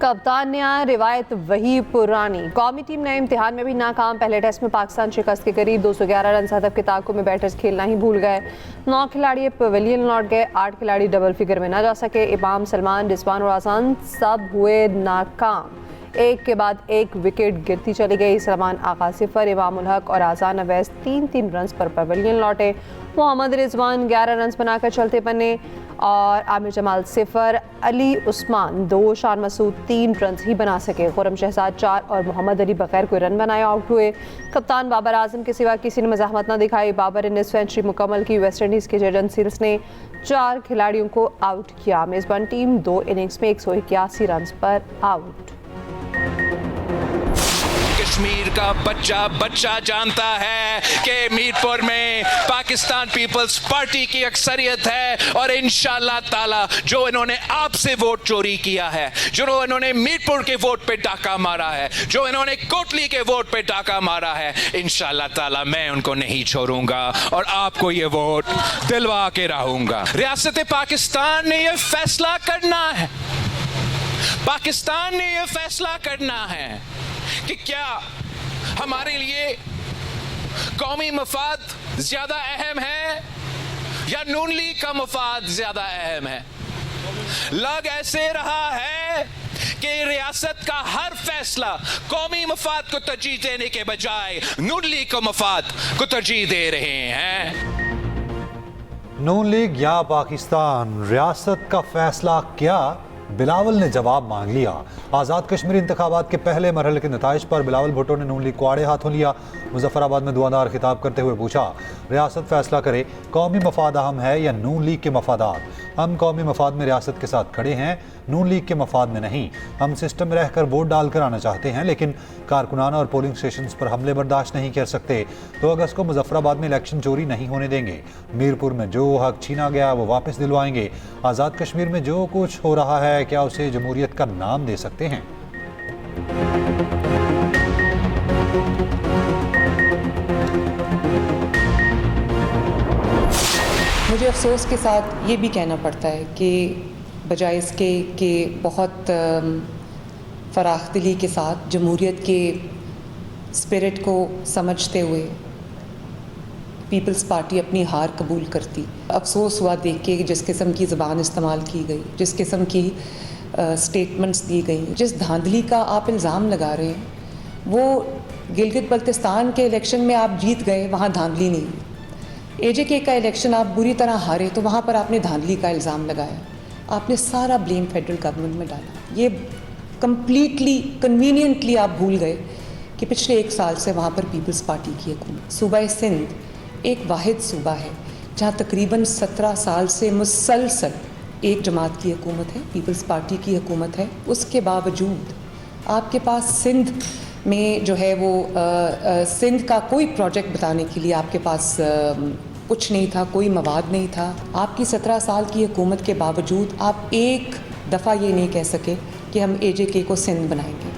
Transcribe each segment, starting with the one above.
कप्तान ने रिवायत वही पुरानी। कौमी टीम नए इम्तिहान में भी नाकाम। पहले टेस्ट में पाकिस्तान शिकस्त के करीब 211 रन हदफ के ताक़ुब में बैटर्स खेलना ही भूल गए। 9 खिलाड़ी पवेलियन लौट गए। 8 खिलाड़ी डबल फिगर में न जा सके। इमाम, सलमान, रिजवान और आसान सब हुए नाकाम। एक के बाद एक विकेट गिरती चली गई। सलमान आगा 0, इमाम उल हक और आसान अवैस 3-3 रन पर पवेलियन लौटे। मोहम्मद रिजवान 11 रन बनाकर चलते बने और आमिर जमाल 0, अली उस्मान 2, शान मसूद 3 रन ही बना सके। खुरम शहजाद 4 और मोहम्मद अली बगैर कोई रन बनाए आउट हुए। कप्तान बाबर आजम के सिवा किसी ने मज़ाहमत न दिखाई। बाबर ने सेंचुरी मुकम्मल की। वेस्ट इंडीज़ के जैडन सील्स ने 4 खिलाड़ियों को आउट किया। मेज़बान टीम 2 इनिंग्स में 181 रन पर आउट। कश्मीर का बच्चा जानता है कि मीरपुर में पाकिस्तान पीपल्स पार्टी की अक्सरियत है और इंशाल्लाह ताला जो इन्होंने आपसे वोट चोरी किया है, जो इन्होंने मीरपुर के वोट पे डाका मारा है, जो इन्होंने कोटली के वोट पे डाका मारा है, इंशाल्लाह ताला मैं उनको नहीं छोड़ूंगा और आपको ये वोट दिलवा के रहूंगा। रियासत पाकिस्तान ने ये फैसला करना है, पाकिस्तान ने ये फैसला करना है कि क्या हमारे लिए कौमी मफाद ज्यादा अहम है या नून लीग का मफाद ज्यादा अहम है। लग ऐसे रहा है कि रियासत का हर फैसला कौमी मफाद को तरजीह देने के बजाय नून लीग को मफाद को तरजीह दे रहे हैं। नून लीग या पाकिस्तान, रियासत का फैसला क्या? बिलावल ने जवाब मांग लिया। आज़ाद कश्मीरी इंतखाबात के पहले मरहले के नताइज पर बिलावल भुट्टो ने नून लीग को आड़े हाथों लिया। मुजफ्फराबाद में दुआदार खिताब करते हुए पूछा, रियासत फैसला करे कौमी मफाद अहम है या नून लीग के मफादात? हम कौमी मफाद में रियासत के साथ खड़े हैं, नून लीग के मफाद में नहीं। हम सिस्टम में रहकर वोट डाल कर आना चाहते हैं, लेकिन कारकुनाना और पोलिंग स्टेशन पर हमले बर्दाश्त नहीं कर सकते। 2 अगस्त को मुजफ्फराबाद में इलेक्शन चोरी नहीं होने देंगे। मीरपुर में जो हक छीना गया वो वापस दिलवाएंगे। आज़ाद कश्मीर में जो कुछ हो रहा है, क्या उसे जमहूरियत का नाम दे सकते हैं? मुझे अफसोस के साथ ये भी कहना पड़ता है कि बजाय इसके कि बहुत फराखदिली के साथ जमहूरियत के स्पिरिट को समझते हुए पीपल्स पार्टी अपनी हार कबूल करती। अफसोस हुआ देख के जिस किस्म की ज़बान इस्तेमाल की गई, जिस किस्म की स्टेटमेंट्स दी गई, जिस धांधली का आप इल्ज़ाम लगा रहे हैं, वो गिलगित बल्तिस्तान के इलेक्शन में आप जीत गए, वहाँ धांधली नहीं। एजेके का इलेक्शन आप बुरी तरह हारे तो वहाँ पर आपने धांधली का इल्ज़ाम लगाया। आपने सारा ब्लेम फेडरल गवर्नमेंट में डाला। ये कम्प्लीटली कन्वीनियंटली आप भूल गए कि पिछले 1 साल से वहाँ पर पीपल्स पार्टी की हुकूमत। सूबा सिंध एक वाहिद सूबा है जहाँ तकरीबन 17 साल से मुसलसल एक जमात की हुकूमत है, पीपल्स पार्टी की हुकूमत है। उसके बावजूद आपके पास सिंध में जो है वो सिंध का कोई प्रोजेक्ट बताने के लिए आपके पास कुछ नहीं था, कोई मवाद नहीं था। आपकी 17 साल की हुकूमत के बावजूद आप एक दफ़ा ये नहीं कह सके कि हम एजेके को सिंध बनाएंगे।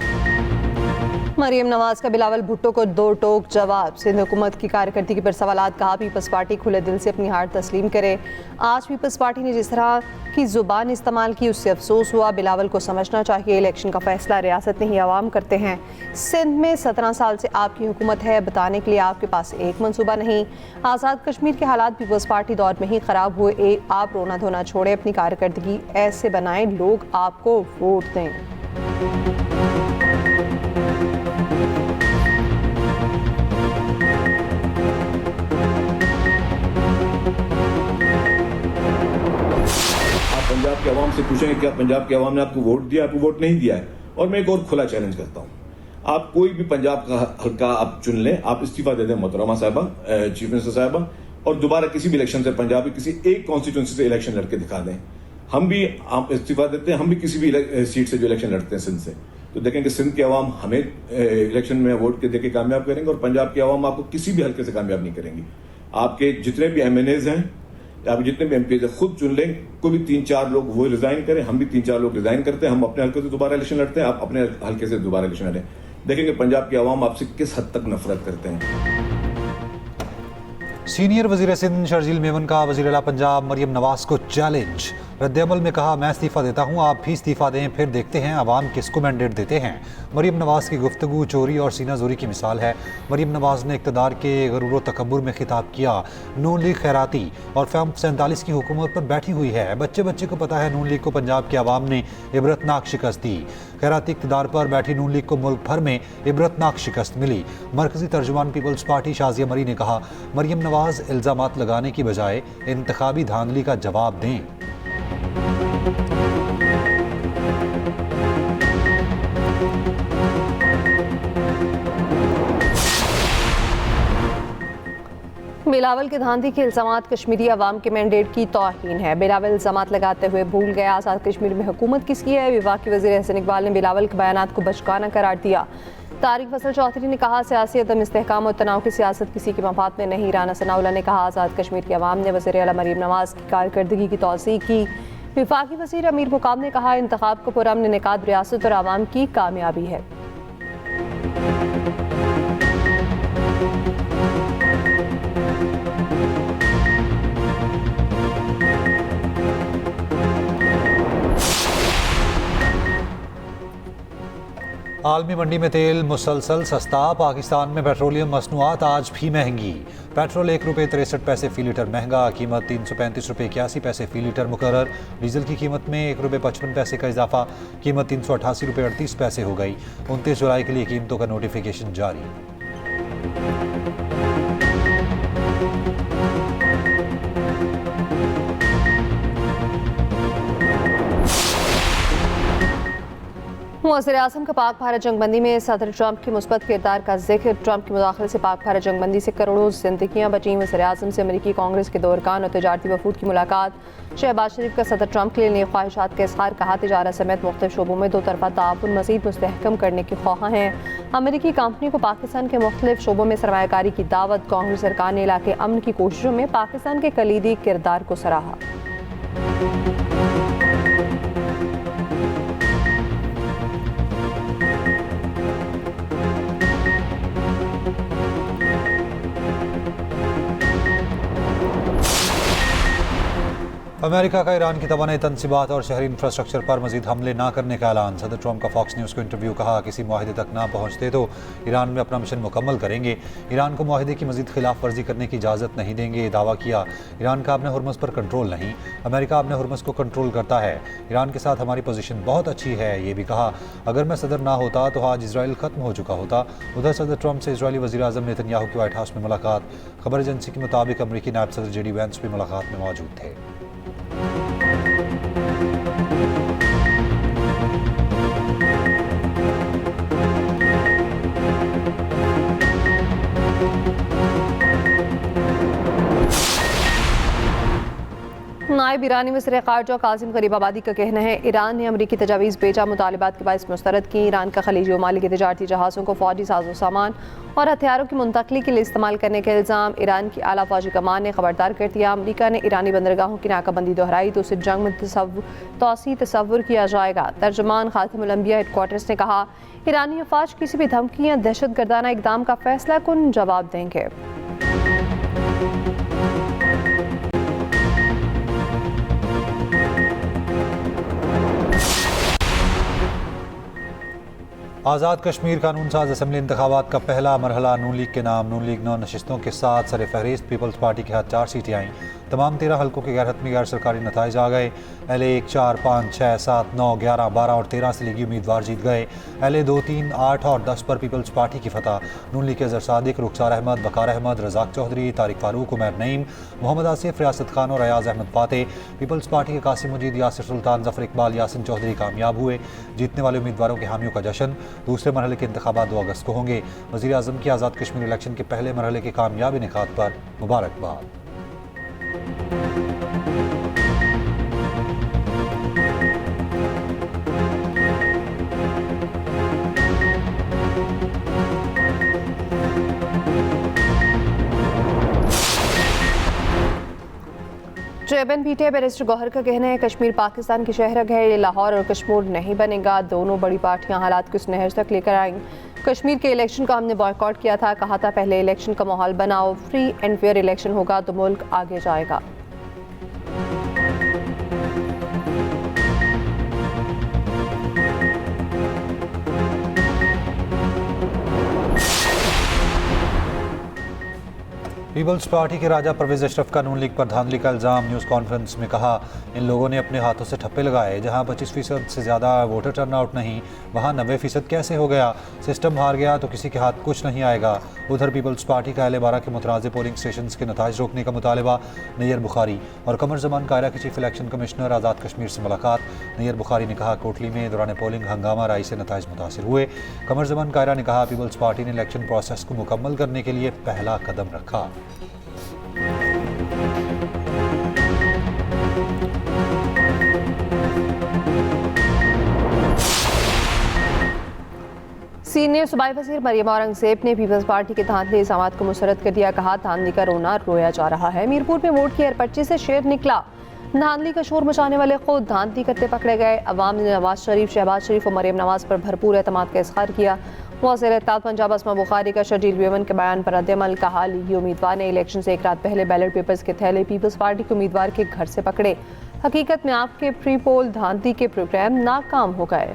मरियम नवाज का बिलावल भुट्टो को 2 टोक जवाब। सिंध हुकूमत की कारकर्दगी पर सवालात। कहा पीपल्स पार्टी खुले दिल से अपनी हार तस्लीम करे। आज पीपल्स पार्टी ने जिस तरह की जुबान इस्तेमाल की उससे अफसोस हुआ। बिलावल को समझना चाहिए इलेक्शन का फैसला रियासत नहीं आवाम करते हैं। सिंध में 17 साल से आपकी हुकूमत है, बताने के लिए आपके पास एक मनसूबा नहीं। आज़ाद कश्मीर के हालात पीपल्स पार्टी दौर में ही ख़राब हुए। आप रोना धोना छोड़े, अपनी कारकर्दगी ऐसे बनाएं लोग आपको वोट दें। पंजाब के अवाम से पूछेंगे क्या पंजाब के अवाम ने आपको वोट दिया? आपको वोट नहीं दिया है। और मैं एक और खुला चैलेंज करता हूं, आप कोई भी पंजाब का हल्का आप चुन लें, आप इस्तीफा दे दें मोहतरमा साहिबा, चीफ मिनिस्टर साहिबा, और दोबारा किसी भी इलेक्शन से पंजाब की किसी एक कॉन्स्टिट्यूंसी से इलेक्शन लड़के दिखा दें। हम भी आप इस्तीफा देते हैं, हम भी किसी भी सीट से जो इलेक्शन लड़ते हैं सिंध से, तो देखेंगे सिंध के अवाम हमें इलेक्शन में वोट के देके कामयाब करेंगे और पंजाब के अवाम आपको किसी भी हल्के से कामयाब नहीं करेंगी। आपके जितने भी MNAs हैं, आप जितने भी MPs खुद चुन लें, कोई भी 3-4 लोग वो रिजाइन करें, हम भी 3-4 लोग रिजाइन करते हैं, हम अपने हल्के से दोबारा इलेक्शन लड़ते हैं, आप अपने हल्के से दोबारा इलेक्शन लड़ें। देखेंगे पंजाब के अवाम आपसे किस हद तक नफरत करते हैं। सीनियर वजीर सिंध शर्जील मेमन का वजीर आला पंजाब मरियम नवाज को चैलेंज। रद्द-ए-अमल में कहा, मैं इस्तीफ़ा देता हूँ, आप भी इस्तीफ़ा दें, फिर देखते हैं अवाम किसको मैंडेट देते हैं। मरियम नवाज की गुफ्तगू चोरी और सीना जोरी की मिसाल है। मरियम नवाज ने इक़्तिदार के गरूर व तकब्बुर में खिताब किया। नून लीग खैराती और फैम 47 की हुकूमत पर बैठी हुई है। बच्चे बच्चे को पता है नून लीग को पंजाब की आवाम ने इबरतनाक शिकस्त दी। खैराती इक़्तिदार पर बैठी नून लीग को मुल्क भर में इबरतनाक शिकस्त मिली। मरकजी तर्जुमान पीपल्स पार्टी शाजिया मरी ने कहा, मरियम नवाज इल्ज़ामात लगाने की बजाय इंतखाबी धांधली का जवाब दें। बिलावल के धांधली के इल्ज़ामात कश्मीरी अवाम के मैंडेट की तौहीन है। बिलावल इल्ज़ामात लगाते हुए भूल गया आज़ाद कश्मीर में हुकूमत किसकी है। वफाकी वज़ीर एहसन इकबाल ने बिलावल के बयानात को बचकाना करार दिया। तारिक फसल चौधरी ने कहा, सियासी अदम इस्तेहकाम और तनाव की सियासत किसी के मफाद में नहीं। राना सनाउल्लाह ने कहा, आज़ाद कश्मीर की अवाम ने वज़ीर आला मरियम नवाज की कारकर्दगी की तौसीक की। वफाकी वज़ीर अमीर मुकाम ने कहा, इंतखाब को पुरअमन इनेकाद रियासत और आवाम की कामयाबी है। आलमी मंडी में तेल मुसलसल सस्ता। पाकिस्तान में पेट्रोलियम मसनूआत आज भी महंगी। पेट्रोल ₹1.63 फी लीटर महंगा। कीमत ₹335.81 फी लीटर मुकर्रर। डीजल की कीमत में ₹1.55 का इजाफा। कीमत ₹388.38 हो गई। 29 जुलाई के लिए कीमतों का नोटिफिकेशन जारी। वज़ीर आज़म का पाक भारत जंगबंदी में सदर ट्रंप के मुस्बत किरदार का जिक्र। ट्रंप के मुदाखले से पाक भारत जंगबंदी से करोड़ों जिंदगियां बची। वज़ीर आज़म से अमरीकी कांग्रेस के दौरकान और तजारती वफूद की मुलाकात। शहबाज शरीफ का सदर ट्रंप के लिए नई ख्वाहिशात का इज़हार। कहा, तिजारत समेत मुख्तलिफ शोबों में दो तरफा ताउन मज़ीद मुस्तहकम करने के ख्वाह हैं। अमरीकी कंपनी को पाकिस्तान के मुख्तलिफ शोबों में सरमायाकारी की दावत। कांग्रेस सरकार ने इलाके अमन की कोशिशों में पाकिस्तान के कलीदी किरदार को सराहा। अमेरिका का ईरान की तवानाई तनसीबात और शहरी इंफ्रास्ट्रक्चर पर मजीद हमले ना करने का ऐलान। सदर ट्रंप का फॉक्स न्यूज़ को इंटरव्यू। कहा, किसी मुआहदे तक ना पहुँचते तो ईरान में अपना मिशन मुकम्मल करेंगे। ईरान को मुआहदे की मजीद खिलाफ वर्जी करने की इजाज़त नहीं देंगे। दावा किया, ईरान का अपने हुर्मुज़ पर कंट्रोल नहीं, अमेरिका अपने हुर्मुज़ को कंट्रोल करता है। ईरान के साथ हमारी पोजीशन बहुत अच्छी है। ये भी कहा, अगर मैं सदर ना होता तो आज इसराइल ख़त्म हो चुका होता। उधर सदर ट्रंप से इजरायली वज़ीर आज़म नेतन्याहू की व्हाइट हाउस में मुलाकात। खबर एजेंसी के मुताबिक अमरीकी नायब सदर JD वैंस भी मुलाकात में मौजूद थे। नायब ईरानी वज़ीर ख़ारजा कासिम गरीबाबादी का कहना है, ईरान ने अमरीकी तजावीज़ भेजा, मुतालिबात के बायस मुस्तरद की। ईरान का खलीजी ममालिक के तजारती जहाज़ों को फ़ौजी साजो सामान और हथियारों की मुंतकली के लिए इस्तेमाल करने का इल्ज़ाम। ईरान की आला फ़ौजी कमान ने खबरदार कर दिया, अमरीका ने ईरानी बंदरगाहों की नाकाबंदी दोहराई तो उसे जंग में तौसी तस्वुर किया जाएगा। तर्जुमान खातिमुल अंबिया हेडक्वार्टर्स ने कहा, ईरानी अफवाज किसी भी धमकी या दहशत गर्दाना इकदाम का फैसला कुन जवाब देंगे। आज़ाद कश्मीर कानून साज असम्बली इंतखाबात का पहला मरहला नून लीग के नाम। नून लीग 9 नशिस्तों के साथ सर फहरिस्त। पीपल्स पार्टी के हाथ 4 सीटें आईं। तमाम 13 हल्कों के गैर हतमी गैर सरकारी नताइज आ गए। LA 1, 4, 5, 6, 7, 9, 11, 12 और 13 से लीगी उम्मीदवार जीत गए। LA 2, 3, 8 और 10 पर पीपल्स पार्टी की फतह। नून लीग के अजहर सादिक, रुखसार अहमद, वकार अहमद, रज़ाक चौधरी, तारिक फारूक, उमर नईम, मोहम्मद आसिफ, रियासत खान और अयाज अहमद फाते। पीपल्स पार्टी के कासिम मजीद, यासिर सुल्तान, जफर इकबाल, यासिन चौधरी कामयाब हुए। जीतने वाले उम्मीदवारों के हामियों का जश्न। दूसरे मरहले के इंतखाबात 2 अगस्त को होंगे। वज़ीर आज़म की आज़ाद कश्मीर इलेक्शन के पहले मरहले के कामयाब इनेकाद पर मुबारकबाद। शोएबन पीटे बैरिस्टर गौहर का कहना है कश्मीर पाकिस्तान की शहरग है, ये लाहौर और कश्मीर नहीं बनेगा। दोनों बड़ी पार्टियां हालात को इस नहज तक लेकर आएंगी। कश्मीर के इलेक्शन का हमने बॉयकॉट किया था, कहा था पहले इलेक्शन का माहौल बनाओ, फ्री एंड फेयर इलेक्शन होगा तो मुल्क आगे जाएगा। पीपल्स पार्टी के राजा परवेज अशरफ का नून लीग पर धांधली का इल्ज़ाम। न्यूज़ कॉन्फ्रेंस में कहा इन लोगों ने अपने हाथों से ठप्पे लगाए। जहां 25% से ज़्यादा वोटर टर्नआउट नहीं, वहां 90% कैसे हो गया? सिस्टम हार गया तो किसी के हाथ कुछ नहीं आएगा। उधर पीपल्स पार्टी का अहले 12 के मुतराज़े पोलिंग स्टेशन के नताइज रोकने का मुतालबा। नैयर बुखारी और कमर जमान कायरा के chief election commissioner Azad Kashmir से मुलाकात। नैयर बुखारी ने कहा कोटली में दौरान पोलिंग हंगामा राई से नताइज मुतासिर हुए। कमर जमान कायरा ने कहा पीपल्स पार्टी ने इलेक्शन प्रोसेस को मुकम्मल करने के लिए पहला कदम रखा। सीनियर सूबाई वज़ीर मरियम औरंगज़ेब ने पीपल्स पार्टी के धांधली इल्ज़ामात को मुस्तरद कर दिया। कहा धांधली का रोना रोया जा रहा है। मीरपुर में वोट की हरपर्ची से शेर निकला। धांधली का शोर मचाने वाले खुद धांधली करते पकड़े गए। अवाम ने नवाज शरीफ, शहबाज शरीफ और मरियम नवाज पर भरपूर एतमाद का इज़हार किया। वज़ीर इत्तेहाद पंजाब अस्मा बुखारी का शजील बेमन के बयान पर रद्द-ए-अमल। कहा लीगी उम्मीदवार ने इलेक्शन से एक रात पहले बैलेट पेपर्स के थैले पीपल्स पार्टी के उम्मीदवार के घर से पकड़े। हकीकत में आपके प्री पोल धांधली के प्रोग्राम नाकाम हो गए।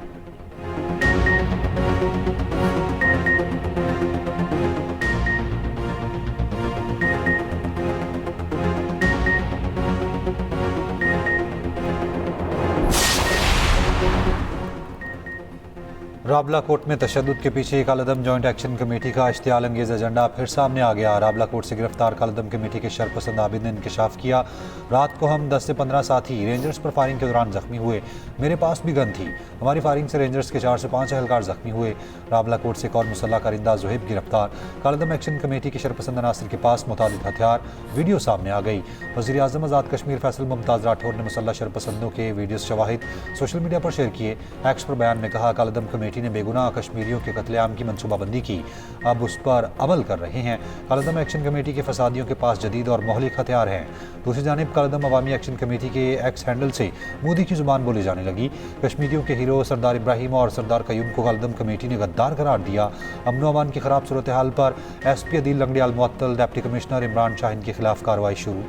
राबला कोर्ट में तशद्दुद के पीछे कालदम जॉइंट एक्शन कमेटी का इश्तियाल अंगेज एजेंडा फिर सामने आ गया। राबला कोर्ट से गिरफ्तार कालदम कमेटी के शरपसंद आबिद ने इंकशाफ किया। रात को हम 10 से 15 साथी रेंजर्स पर फायरिंग के दौरान जख्मी हुए। मेरे पास भी गन थी। हमारी फायरिंग से रेंजर्स के 4 से 5 एहलकार जख्मी हुए। राबला कोर्ट से एक और मुसल्ला कारिंदा ज़ुहैब गिरफ्तार। कालदम एक्शन कमेटी के शरपसंद अनासर के पास मुतादिद हथियार, वीडियो सामने आ गई। वज़ीर आज़म आज़ाद कश्मीर फैसल मुमताज़ राठौर ने मुसल्ला शरपसंदों के वीडियो शवाहिद सोशल मीडिया पर शेयर किए। एक्स पर बयान में कहा कालदम कमेटी ने बेगुनाह कश्मीरियों के कत्लेआम की मनसूबाबंदी की, अब उस पर अमल कर रहे हैं। कालदम एक्शन कमेटी के फसादियों के पास जदीद और मोहलिक हथियार हैं। दूसरी जानिब कालदम अवामी एक्शन कमेटी के एक्स हैंडल से मोदी की जुबान बोली जाने लगी। कश्मीरियों के हीरो सरदार इब्राहिम और सरदार कयूम को कालदम कमेटी ने गद्दार करार दिया। अमन अमान की खराब सूरत हाल पर SP अदील लंगड़ियाल मुअत्तल, डिप्टी कमिश्नर इमरान शाहीन के खिलाफ कार्रवाई शुरू।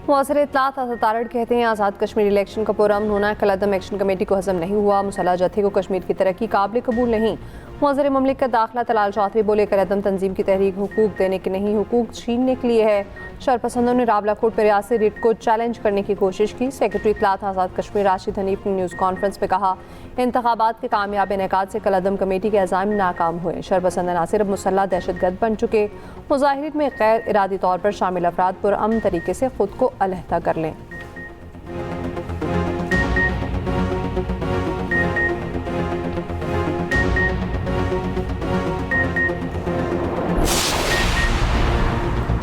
वज़ीर इत्तलात आज़ाद तारड़ कहते हैं आज़ाद कश्मीर इलेक्शन का पुरअमन होना कालदम एक्शन कमेटी को हज़म नहीं हुआ। मुसल्लह जत्थे को कश्मीर की तरक्की काबिल कबूल नहीं। वज़ीर ममलिकत दाखिला तलाल चौधरी बोले कालदम तंजीम की तहरीक हुकूक देने के नहीं, हुकूक छीनने के लिए है। शरपसंदों ने राबला कोर्ट पर रियासती रिट को चैलेंज करने की कोशिश की। सेक्रेटरी इत्तलात आज़ाद कश्मीर राशिद हनीफ ने न्यूज़ कॉन्फ्रेंस में कहा इंतखाबात के कामयाब इनेकाद से कालदम कमेटी के अज़ाइम नाकाम हुए। शरपसंद अनासिर अब मुसल्लह दहशतगर्द बन चुके। मुजाहिरीन में गैर इरादी तौर पर शामिल अफराद पुरअमन तरीके से खुद को अलहदा कर लें।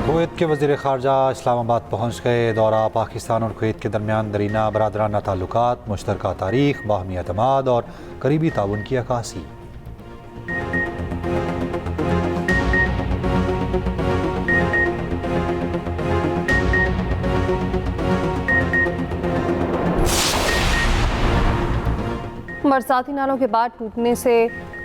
कुवैत के वज़ीर ख़ारजा इस्लामाबाद पहुँच गए। दौरा पाकिस्तान और कुवैत के दरमियान दरीना बरादराना ताल्लुकात, मुश्तरका तारीख़, बाहमी एतमाद और करीबी ताउन की अक्कासी। बरसाती नालों के बाद टूटने से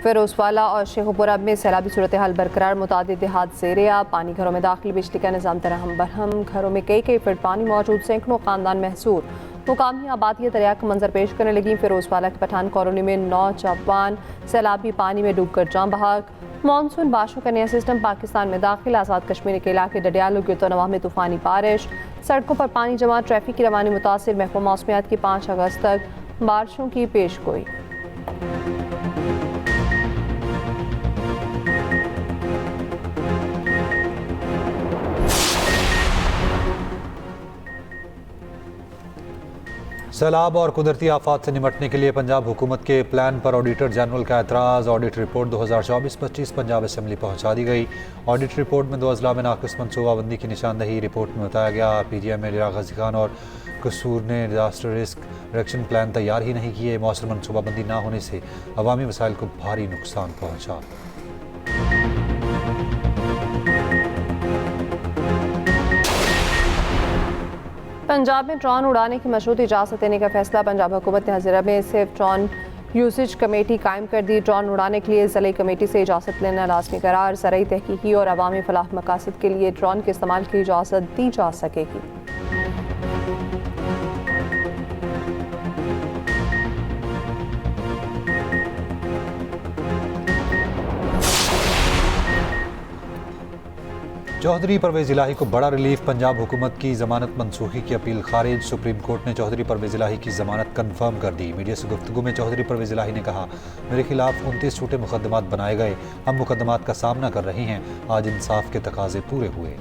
फिरोजवाला और शेखुपुरा में सैलाबी सूरत हाल बरकरार। मुतादिद देहात ज़ेर-ए-आब, पानी घरों में दाखिल, बिजली का निज़ाम दरहम बरहम, घरों में कई फीट पानी मौजूद, सैकड़ों ख़ानदान महसूर। मुकामी आबादी दरिया का मंजर पेश करने लगी। फिरोजवाला की पठान कॉलोनी में 9 जवान सैलाबी पानी में डूबकर जान बहक। मानसून बारिशों का नया सिस्टम पाकिस्तान में दाखिल। आज़ाद कश्मीर के इलाके डडियाल गिरतोनवा में तूफ़ानी बारिश, सड़कों पर पानी जमा, ट्रैफिक की रवानी मुतासिर। महकमा मौसमियात की 5 अगस्त तक बारिशों की पेशगोई। सैलाब और कुदरती आफात से निपटने के लिए पंजाब हुकूमत के प्लान पर ऑडिटर जनरल का एतराज़। ऑडिट रिपोर्ट 2024-25 पंजाब असम्बली पहुँचा दी गई। ऑडिट रिपोर्ट में 2 अजला में नाक़िस मनसूबाबंदी की निशानदही। रिपोर्ट में बताया गया PGM में गजी खान और कसूर ने डिजास्टर रिस्क रिडक्शन प्लान तैयार ही नहीं किए। मौसर मनसूबाबंदी ना होने से अवामी वसाइल को भारी नुकसान पहुँचा। पंजाब में ड्रोन उड़ाने की मशरूत इजाज़त देने का फैसला। पंजाब हुकूमत ने हज़ीरा में सिर्फ ड्रोन यूसेज कमेटी कायम कर दी। ड्रोन उड़ाने के लिए ज़िले कमेटी से इजाज़त लेना लाजमी करार। ज़रई तहकीकी और अवामी फलाह मकासद के लिए ड्रोन के इस्तेमाल की इजाज़त दी जा सकेगी। चौधरी परवेज़ इलाही को बड़ा रिलीफ। पंजाब हुकूमत की जमानत मनसूखी की अपील खारिज। सुप्रीम कोर्ट ने चौधरी परवेज़ इलाही की जमानत कन्फर्म कर दी। मीडिया से गुफ्तगू में चौधरी परवेज़ इलाही ने कहा, मेरे खिलाफ 29 झूठे मुकदमात बनाए गए, हम मुकदमात का सामना कर रहे हैं। आज इंसाफ के तकाजे पूरे हुए।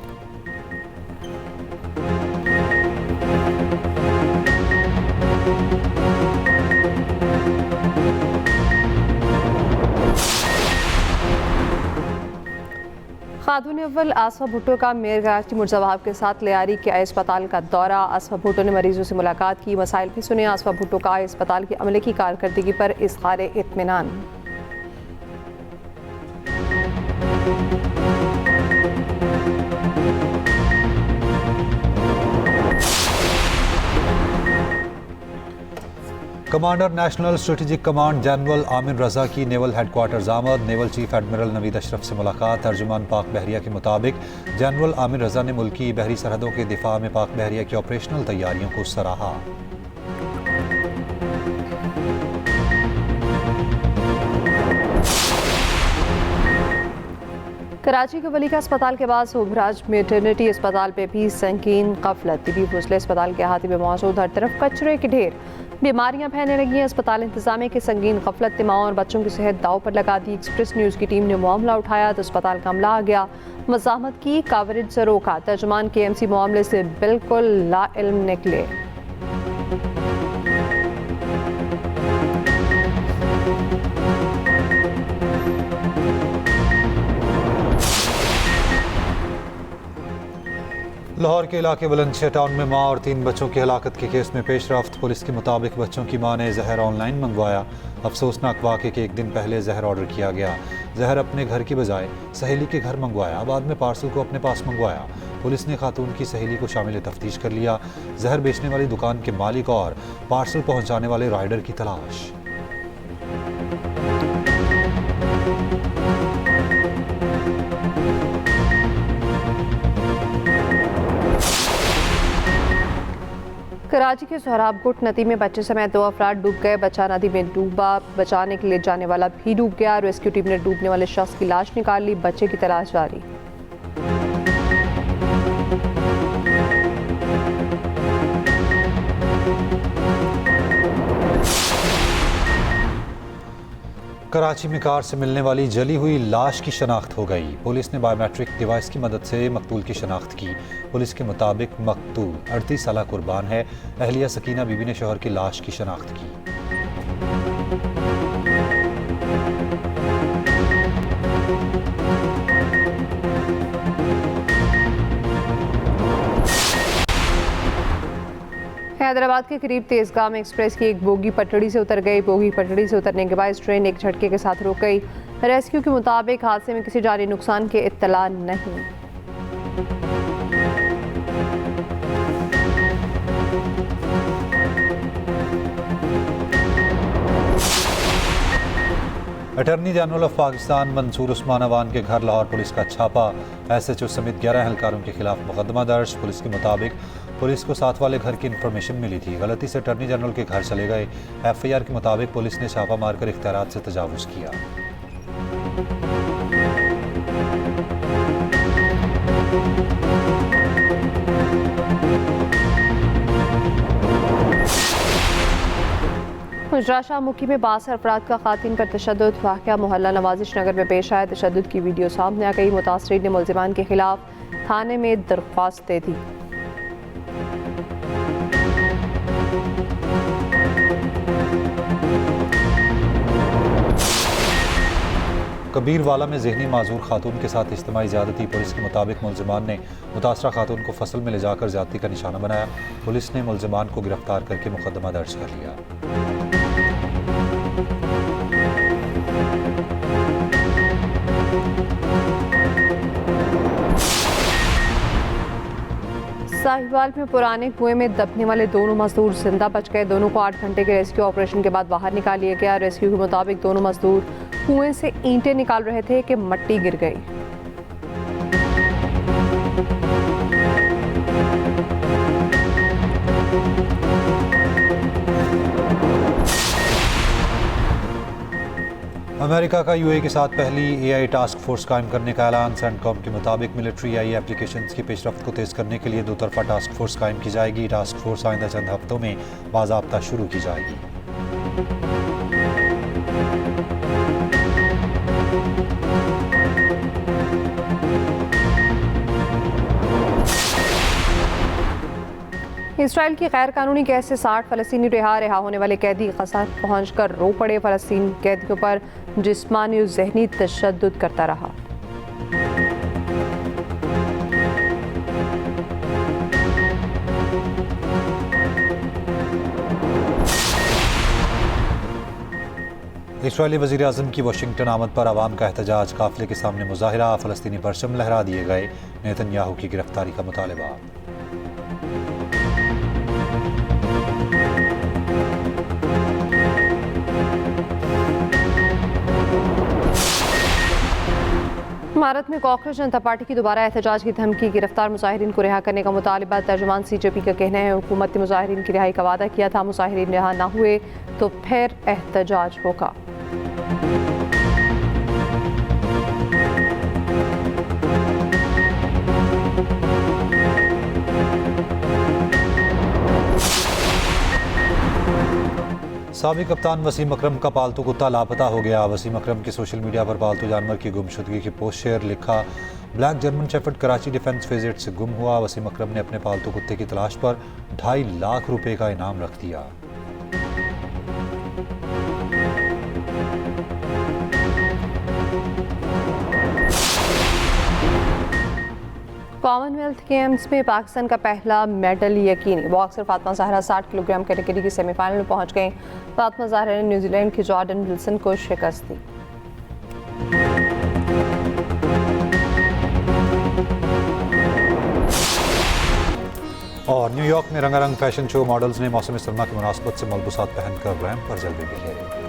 खातून अव्वल आसफा भुट्टो का मेयर कराची मुर्जाबाब के साथ लियारी के अस्पताल का दौरा। आसफा भुट्टो ने मरीजों से मुलाकात की, मसाइल भी सुने। आसफा भुट्टो का अस्पताल के अमले की कारकर्दगी पर इज़हार इत्मीनान। Commander national strategic command general Amir Raza की नेवल हेडक्वार्टर्स आमद। Naval chief admiral Naveed Ashraf से मुलाकात। तर्जुमान पाक बहरिया के मुताबिक जनरल आमिर रजा ने मुल्की बहरी सरहदों के दिफा में पाक बहरिया की ऑपरेशनल तैयारियों को सराहा। कराची के वली का अस्पताल के बाद सोभराज मेटर्निटी अस्पताल पे भी संगीन गफलत। तिबी फजले अस्पताल के अहाते में मौजूद हर तरफ कचरे के ढेर, बीमारियां फैलने लगी हैं। अस्पताल इंतजामिया की संगीन गफलत ने माओ और बच्चों की सेहत दाव पर लगा दी। एक्सप्रेस न्यूज़ की टीम ने मामला उठाया तो अस्पताल का अमला आ गया, मज़ाहमत की, कवरेज से रोका। तर्जुमान KMC मामले से बिल्कुल लाइल्म निकले। लाहौर के इलाके बुलंदशहर टाउन में माँ और 3 बच्चों की हलाकत के केस में पेशरफ्त। पुलिस के मुताबिक बच्चों की माँ ने जहर ऑनलाइन मंगवाया। अफसोसनाक वाक़े के एक दिन पहले जहर ऑर्डर किया गया। जहर अपने घर की बजाय सहेली के घर मंगवाया, बाद में पार्सल को अपने पास मंगवाया। पुलिस ने खातून की सहेली को शामिल तफ्तीश कर लिया। जहर बेचने वाली दुकान के मालिक और पार्सल पहुँचाने वाले राइडर की तलाश। कराची के सोहराबकोट नदी में बच्चे समेत 2 अफराद डूब गए। बच्चा नदी में डूबा, बचाने के लिए जाने वाला भी डूब गया। रेस्क्यू टीम ने डूबने वाले शख्स की लाश निकाल ली। बच्चे की तलाश जारी। कराची में कार से मिलने वाली जली हुई लाश की शनाख्त हो गई। पुलिस ने बायोमेट्रिक डिवाइस की मदद से मकतूल की शनाख्त की। पुलिस के मुताबिक मकतूल 38 साल कुर्बान है। अहलिया सकीना बीबी ने शौहर की लाश की शनाख्त की। हैदराबाद के करीब तेजगाम एक्सप्रेस की एक बोगी पटड़ी से उतर गई। बोगी पटड़ी से उतरने के बाद ट्रेन एक झटके के साथ रुक गई। रेस्क्यू के मुताबिक हादसे में किसी जानी नुकसान के इत्तला नहीं। Attorney general of Pakistan Mansoor Usman Awan के घर लाहौर पुलिस का छापा। SHO समेत 11 एहलकारों के खिलाफ मुकदमा दर्ज। पुलिस के मुताबिक पुलिस को साथ वाले घर की इन्फॉर्मेशन मिली थी, गलती से अटॉर्नी जनरल के घर चले गए। FIR के मुताबिक पुलिस ने छापा मारकर इख्तियारात से तजावुज़ किया। गुजरात शाह मुखी में 62 अफराद का खातिन पर तशद्दुद। वाक़या मोहल्ला नवाजिश नगर में पेश आया। तशद्दुद की वीडियो सामने आ गई। मुतासरीन ने मुल्ज़िमान के खिलाफ थाने में दरख्वास्त दे दी। कबीरवाला में ज़हनी माजूर खातून के साथ इज्तिमाई ज़्यादती। पुलिस के मुताबिक मुल्ज़िमान ने मुतासरा खातून को फसल में ले जाकर ज़्यादती का निशाना बनाया। पुलिस ने मुल्ज़िमान को गिरफ्तार करके मुकदमा दर्ज कर लिया। साहिवाल में पुराने कुएं में दबने वाले दोनों मजदूर जिंदा बच गए। दोनों को 8 घंटे के रेस्क्यू ऑपरेशन के बाद बाहर निकाल लिया गया। रेस्क्यू के मुताबिक दोनों मजदूर कुएं से ईंटें निकाल रहे थे कि मट्टी गिर गई। अमेरिका का यूएई के साथ पहली एआई टास्क फोर्स कायम करने का ऐलान। सेंटकॉम के मुताबिक मिलिट्री एआई एप्लीकेशंस की पेशरफ्त को तेज़ करने के लिए 2 तरफा टास्क फोर्स कायम की जाएगी। टास्क फोर्स आइंदा चंद हफ्तों में बाज़ाब्ता शुरू की जाएगी। इसराइल की गैर कानूनी कैद से 60 फ़लस्तीनी रिहा होने वाले कैदी गज़ा पहुंचकर रो पड़े। फ़लस्तीन कैदियों पर जिस्मानी और ज़हनी तशद्दुद करता रहा। इसराइली वज़ीर आज़म की वाशिंगटन आमद पर आवाम का एहतजाज। काफ़िले के सामने मुज़ाहिरा, फ़लस्तीनी परचम लहरा दिए गए। नेतन्याहू की गिरफ्तारी का मुतालबा। भारत में कांग्रेस जनता पार्टी की दोबारा एहतजाज की धमकी। गिरफ्तार मुजाहिरीन को रिहा करने का मुतालबा। तर्जुमान सीजेपी का कहना है हुकूमत ने मुजाहिरीन की रिहाई का वादा किया था। मुजाहिरीन रिहा न हुए तो फिर एहतजाज होगा। साबिक कप्तान वसीम अकरम का पालतू कुत्ता लापता हो गया। वसीम अकरम के सोशल मीडिया पर पालतू जानवर की गुमशुदगी की पोस्ट शेयर। लिखा, black German shepherd Karachi defence visit से गुम हुआ। वसीम अकरम ने अपने पालतू कुत्ते की तलाश पर 2.5 लाख रुपए का इनाम रख दिया। कॉमनवेल्थ गेम्स में पाकिस्तान का पहला मेडल यकीनी। Boxer Fatima Zahra 60 kilogram category की सेमीफाइनल में पहुंच गईं। फातिमा ज़हरा ने न्यूजीलैंड की जॉर्डन विल्सन को शिकस्त दी। और न्यूयॉर्क में रंगारंग फैशन शो। मॉडल्स ने मौसम सरमा की मुनासबत से मलबूसात पहनकर रैंप पर जलवे बिखेरे।